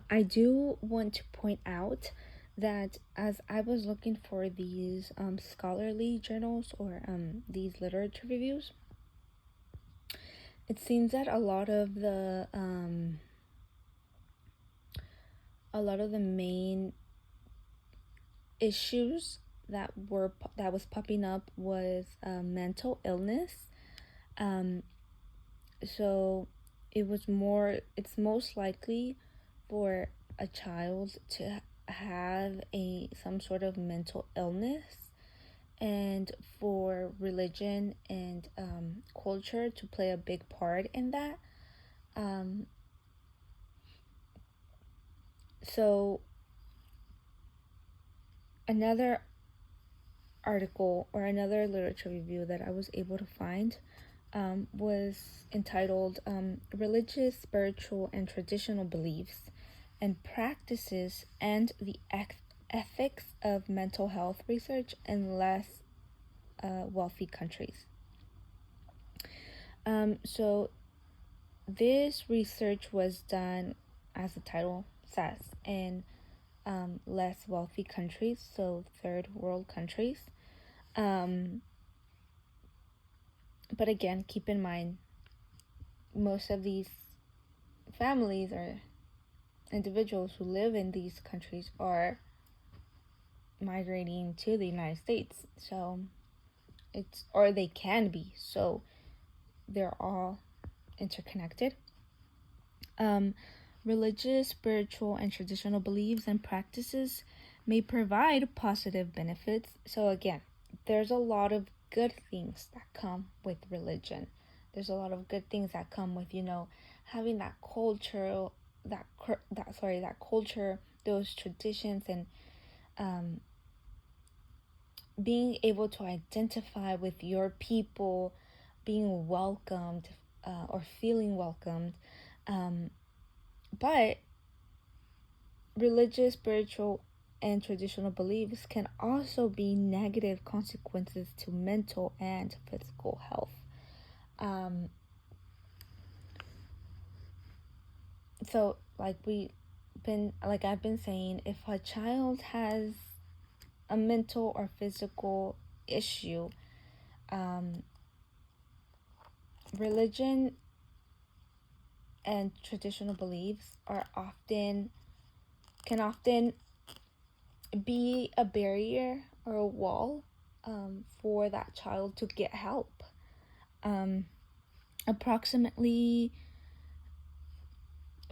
I do want to point out that as I was looking for these scholarly journals or these literature reviews, it seems that a lot of the main issues that was popping up was mental illness. Um, so it's most likely for a child to have a some sort of mental illness, and for religion and culture to play a big part in that. Um, so another article or another literature review that I was able to find was entitled Religious, Spiritual, and Traditional Beliefs and Practices and the Ethics of Mental Health Research in Less Wealthy Countries. So this research was done, as the title says, in less wealthy countries, so third world countries. But again, keep in mind, most of these families or individuals who live in these countries are migrating to the United States. So or they can be. So they're all interconnected. Religious, spiritual, and traditional beliefs and practices may provide positive benefits. So again, there's a lot of good things that come with religion. There's a lot of good things that come with, having that culture, that culture, those traditions, and being able to identify with your people, being welcomed or feeling welcomed. But religious, spiritual, and traditional beliefs can also be negative consequences to mental and physical health. So I've been saying, if a child has a mental or physical issue, religion and traditional beliefs can often be a barrier or a wall for that child to get help. Approximately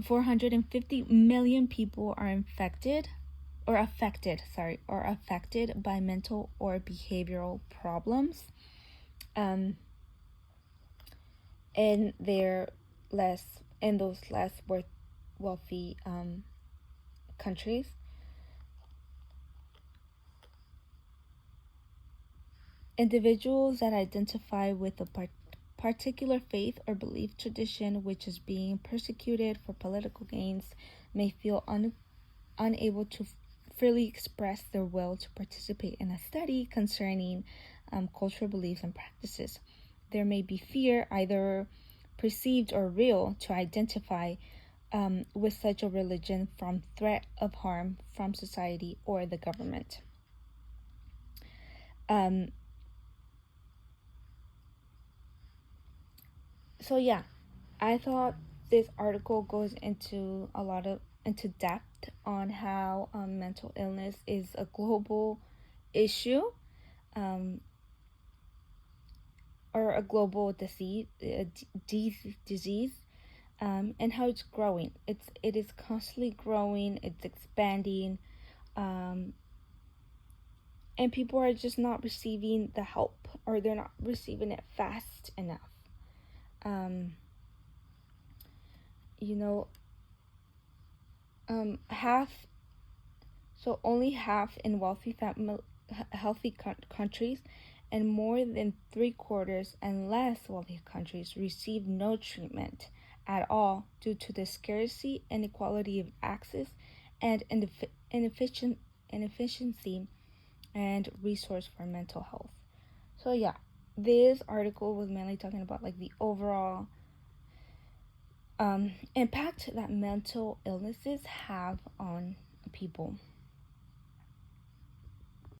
450 million people are affected by mental or behavioral problems in those less wealthy countries. Individuals that identify with a particular faith or belief tradition which is being persecuted for political gains may feel unable to freely express their will to participate in a study concerning cultural beliefs and practices. There may be fear, either perceived or real, to identify with such a religion from threat of harm from society or the government. So yeah, I thought this article goes into into depth on how mental illness is a global issue, or a global disease, and how it's growing. It is constantly growing. It's expanding, and people are just not receiving the help, or they're not receiving it fast enough. Only half in healthy countries, and more than 3/4 in less wealthy countries receive no treatment at all due to the scarcity, inequality of access, and inefficiency and resource for mental health. So yeah, this article was mainly talking about the overall impact that mental illnesses have on people.